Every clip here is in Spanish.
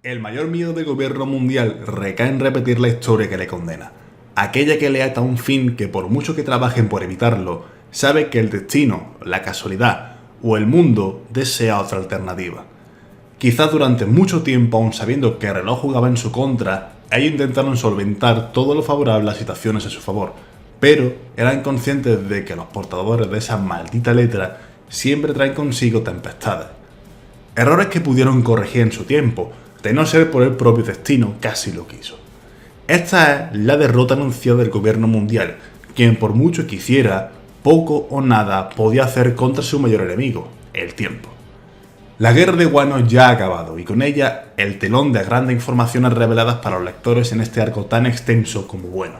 El mayor miedo del gobierno mundial recae en repetir la historia que le condena. Aquella que le ata a un fin que por mucho que trabajen por evitarlo, sabe que el destino, la casualidad o el mundo desea otra alternativa. Quizás durante mucho tiempo, aun sabiendo que el reloj jugaba en su contra, ellos intentaron solventar todo lo favorable a situaciones a su favor, pero eran conscientes de que los portadores de esa maldita letra siempre traen consigo tempestades. Errores que pudieron corregir en su tiempo, de no ser por el propio destino que así lo quiso. Esta es la derrota anunciada del gobierno mundial, quien por mucho quisiera, poco o nada podía hacer contra su mayor enemigo, el tiempo. La guerra de Wano ya ha acabado y con ella el telón de grandes informaciones reveladas para los lectores en este arco tan extenso como bueno.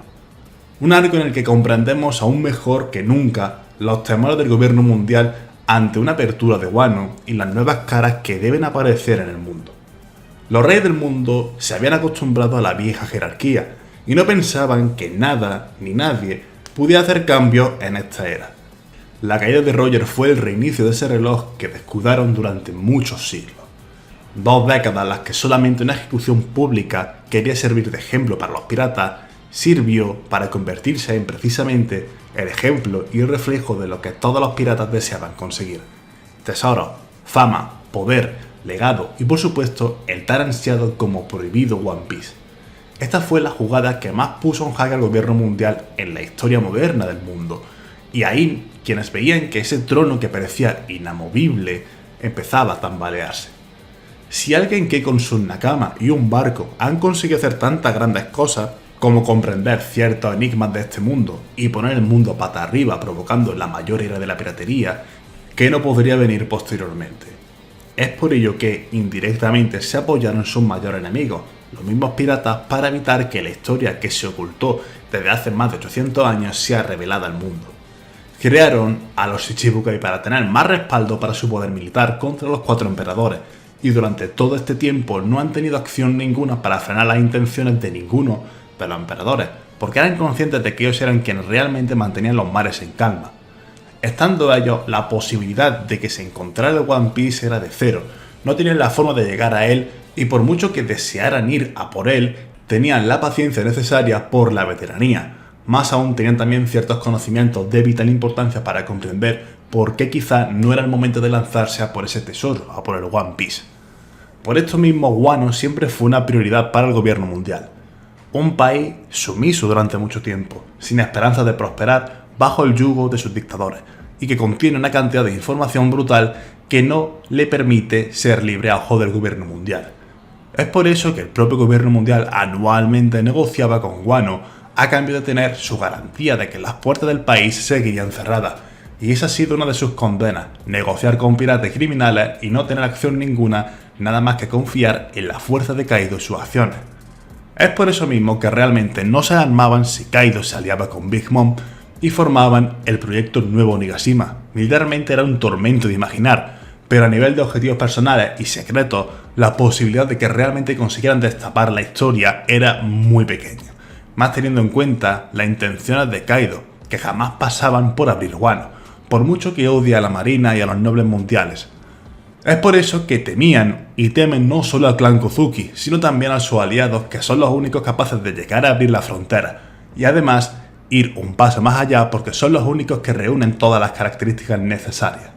Un arco en el que comprendemos aún mejor que nunca los temores del gobierno mundial ante una apertura de Wano y las nuevas caras que deben aparecer en el mundo. Los reyes del mundo se habían acostumbrado a la vieja jerarquía y no pensaban que nada ni nadie pudiera hacer cambios en esta era. La caída de Roger fue el reinicio de ese reloj que descuidaron durante muchos siglos. 2 décadas en las que solamente una ejecución pública quería servir de ejemplo para los piratas, sirvió para convertirse en precisamente el ejemplo y el reflejo de lo que todos los piratas deseaban conseguir. Tesoros, fama, poder, legado y por supuesto el tan ansiado como prohibido One Piece. Esta fue la jugada que más puso en jaque al gobierno mundial en la historia moderna del mundo, y ahí quienes veían que ese trono que parecía inamovible empezaba a tambalearse. Si alguien que con sus nakamas y un barco han conseguido hacer tantas grandes cosas, como comprender ciertos enigmas de este mundo y poner el mundo pata arriba provocando la mayor era de la piratería, ¿qué no podría venir posteriormente? Es por ello que, indirectamente, se apoyaron sus mayores enemigos, los mismos piratas, para evitar que la historia que se ocultó desde hace más de 800 años sea revelada al mundo. Crearon a los Shichibukai para tener más respaldo para su poder militar contra los 4 emperadores, y durante todo este tiempo no han tenido acción ninguna para frenar las intenciones de ninguno de los emperadores, porque eran conscientes de que ellos eran quienes realmente mantenían los mares en calma. Estando ellos, la posibilidad de que se encontrara el One Piece era de cero, no tenían la forma de llegar a él y por mucho que desearan ir a por él, tenían la paciencia necesaria por la veteranía. Más aún tenían también ciertos conocimientos de vital importancia para comprender por qué quizá no era el momento de lanzarse a por ese tesoro, a por el One Piece. Por esto mismo, Wano siempre fue una prioridad para el gobierno mundial. Un país sumiso durante mucho tiempo, sin esperanza de prosperar bajo el yugo de sus dictadores, y que contiene una cantidad de información brutal que no le permite ser libre a ojo del gobierno mundial. Es por eso que el propio gobierno mundial anualmente negociaba con Wano a cambio de tener su garantía de que las puertas del país seguirían cerradas, y esa ha sido una de sus condenas, negociar con piratas criminales y no tener acción ninguna, nada más que confiar en la fuerza de Kaido y sus acciones. Es por eso mismo que realmente no se armaban si Kaido se aliaba con Big Mom y formaban el proyecto Nuevo Onigashima. Militarmente era un tormento de imaginar, pero a nivel de objetivos personales y secretos, la posibilidad de que realmente consiguieran destapar la historia era muy pequeña, más teniendo en cuenta las intenciones de Kaido, que jamás pasaban por abrir Wano, por mucho que odie a la marina y a los nobles mundiales. Es por eso que temían y temen no solo al clan Kozuki, sino también a sus aliados, que son los únicos capaces de llegar a abrir la frontera, y además ir un paso más allá porque son los únicos que reúnen todas las características necesarias.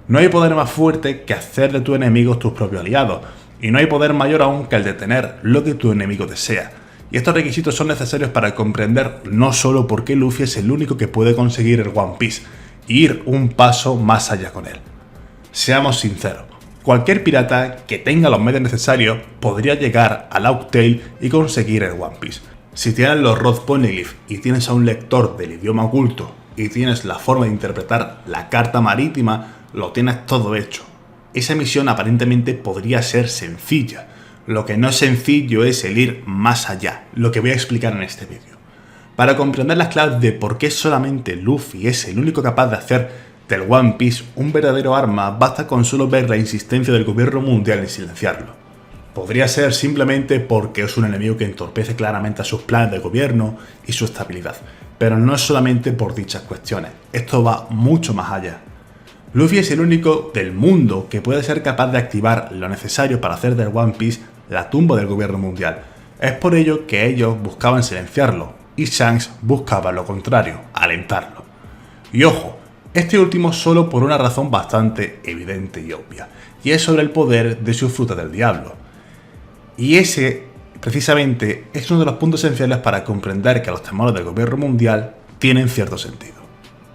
No hay poder más fuerte que hacer de tus enemigos tus propios aliados, y no hay poder mayor aún que el de tener lo que tu enemigo desea. Y estos requisitos son necesarios para comprender no solo por qué Luffy es el único que puede conseguir el One Piece, e ir un paso más allá con él. Seamos sinceros, cualquier pirata que tenga los medios necesarios podría llegar a Laugh Tale y conseguir el One Piece. Si tienes los Rod Poneglyph y tienes a un lector del idioma oculto y tienes la forma de interpretar la carta marítima, lo tienes todo hecho. Esa misión aparentemente podría ser sencilla. Lo que no es sencillo es el ir más allá, lo que voy a explicar en este vídeo. Para comprender las claves de por qué solamente Luffy es el único capaz de hacer del One Piece un verdadero arma, basta con solo ver la insistencia del gobierno mundial en silenciarlo. Podría ser simplemente porque es un enemigo que entorpece claramente a sus planes de gobierno y su estabilidad, pero no es solamente por dichas cuestiones, esto va mucho más allá. Luffy es el único del mundo que puede ser capaz de activar lo necesario para hacer del One Piece la tumba del gobierno mundial. Es por ello que ellos buscaban silenciarlo, y Shanks buscaba lo contrario, alentarlo. Y ojo, este último solo por una razón bastante evidente y obvia, y es sobre el poder de su fruta del diablo. Y ese, precisamente, es uno de los puntos esenciales para comprender que los temores del gobierno mundial tienen cierto sentido.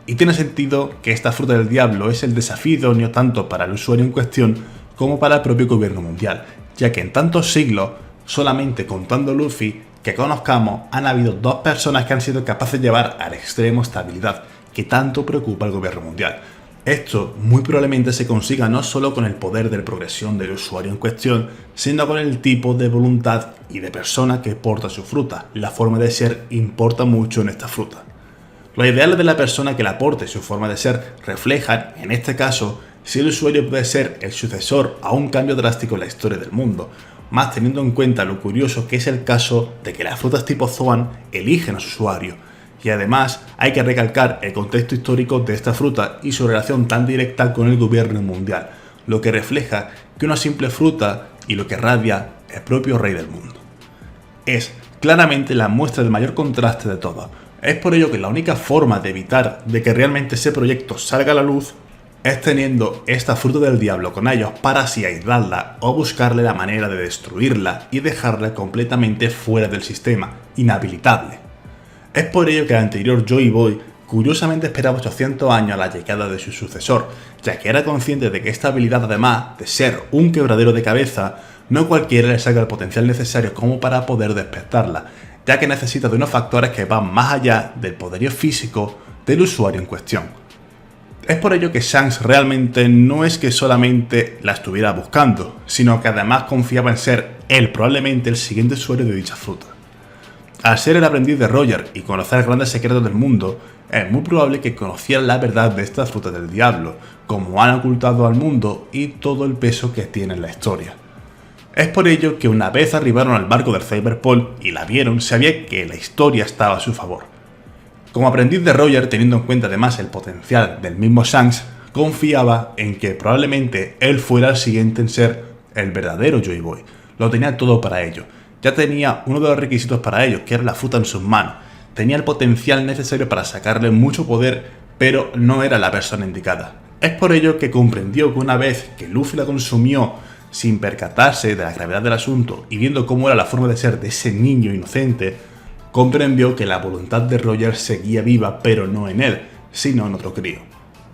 Y tiene sentido que esta fruta del diablo es el desafío idóneo tanto para el usuario en cuestión como para el propio gobierno mundial, ya que en tantos siglos, solamente contando Luffy, que conozcamos, han habido 2 personas que han sido capaces de llevar al extremo esta habilidad, que tanto preocupa al gobierno mundial. Esto muy probablemente se consiga no solo con el poder de progresión del usuario en cuestión, sino con el tipo de voluntad y de persona que porta su fruta. La forma de ser importa mucho en esta fruta. Los ideales de la persona que la aporte y su forma de ser reflejan, en este caso, si el usuario puede ser el sucesor a un cambio drástico en la historia del mundo, más teniendo en cuenta lo curioso que es el caso de que las frutas tipo Zoan eligen a su usuario. Y además hay que recalcar el contexto histórico de esta fruta y su relación tan directa con el gobierno mundial, lo que refleja que una simple fruta y lo que radia el propio rey del mundo. Es claramente la muestra del mayor contraste de todo. Es por ello que la única forma de evitar de que realmente ese proyecto salga a la luz es teniendo esta fruta del diablo con ellos para así aislarla o buscarle la manera de destruirla y dejarla completamente fuera del sistema, inhabilitable. Es por ello que el anterior Joy Boy curiosamente esperaba 800 años a la llegada de su sucesor, ya que era consciente de que esta habilidad, además de ser un quebradero de cabeza, no cualquiera le saca el potencial necesario como para poder despertarla, ya que necesita de unos factores que van más allá del poderío físico del usuario en cuestión. Es por ello que Shanks realmente no es que solamente la estuviera buscando, sino que además confiaba en ser él probablemente el siguiente usuario de dicha fruta. Al ser el aprendiz de Roger y conocer grandes secretos del mundo, es muy probable que conociera la verdad de esta fruta del diablo, como han ocultado al mundo y todo el peso que tiene en la historia. Es por ello que una vez arribaron al barco del Cyberpol y la vieron, sabía que la historia estaba a su favor. Como aprendiz de Roger, teniendo en cuenta además el potencial del mismo Shanks, confiaba en que probablemente él fuera el siguiente en ser el verdadero Joy Boy. Lo tenía todo para ello. Ya tenía uno de los requisitos para ello, que era la fruta en sus manos. Tenía el potencial necesario para sacarle mucho poder, pero no era la persona indicada. Es por ello que comprendió que una vez que Luffy la consumió sin percatarse de la gravedad del asunto y viendo cómo era la forma de ser de ese niño inocente, comprendió que la voluntad de Roger seguía viva, pero no en él, sino en otro crío.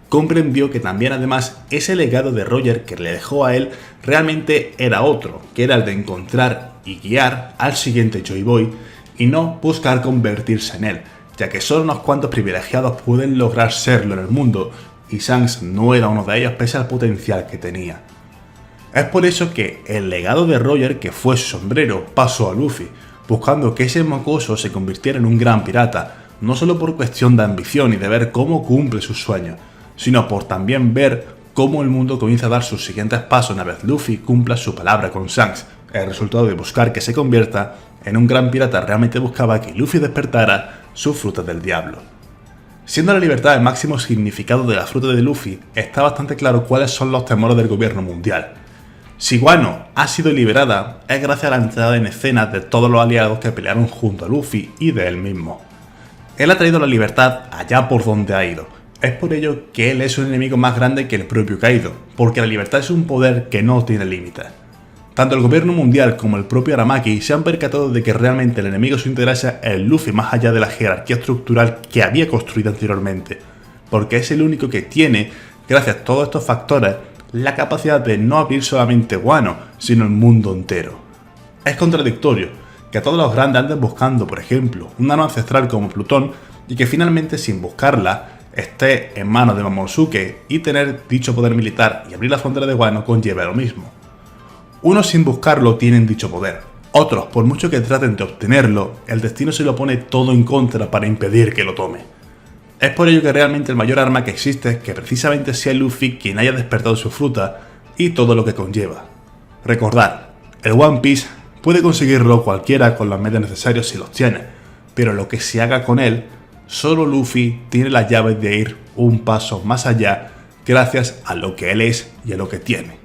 Comprendió que también además ese legado de Roger que le dejó a él realmente era otro, que era el de encontrar y guiar al siguiente Joy Boy y no buscar convertirse en él, ya que solo unos cuantos privilegiados pueden lograr serlo en el mundo y Shanks no era uno de ellos pese al potencial que tenía. Es por eso que el legado de Roger, que fue su sombrero, pasó a Luffy, buscando que ese mocoso se convirtiera en un gran pirata, no solo por cuestión de ambición y de ver cómo cumple sus sueños, sino por también ver cómo el mundo comienza a dar sus siguientes pasos una vez Luffy cumpla su palabra con Shanks. El resultado de buscar que se convierta en un gran pirata realmente buscaba que Luffy despertara su fruta del diablo. Siendo la libertad el máximo significado de la fruta de Luffy, está bastante claro cuáles son los temores del gobierno mundial. Si Wano ha sido liberada, es gracias a la entrada en escena de todos los aliados que pelearon junto a Luffy y de él mismo. Él ha traído la libertad allá por donde ha ido. Es por ello que él es un enemigo más grande que el propio Kaido, porque la libertad es un poder que no tiene límites. Tanto el gobierno mundial como el propio Aramaki se han percatado de que realmente el enemigo su interés es el Luffy más allá de la jerarquía estructural que había construido anteriormente, porque es el único que tiene, gracias a todos estos factores, la capacidad de no abrir solamente Wano, sino el mundo entero. Es contradictorio que a todos los grandes anden buscando, por ejemplo, un nano ancestral como Plutón y que finalmente sin buscarla esté en manos de Momonosuke y tener dicho poder militar y abrir la frontera de Wano conlleva lo mismo. Unos sin buscarlo tienen dicho poder, otros por mucho que traten de obtenerlo, el destino se lo pone todo en contra para impedir que lo tome. Es por ello que realmente el mayor arma que existe es que precisamente sea Luffy quien haya despertado su fruta y todo lo que conlleva. Recordad, el One Piece puede conseguirlo cualquiera con los medios necesarios si los tiene, pero lo que se haga con él, solo Luffy tiene las llaves de ir un paso más allá gracias a lo que él es y a lo que tiene.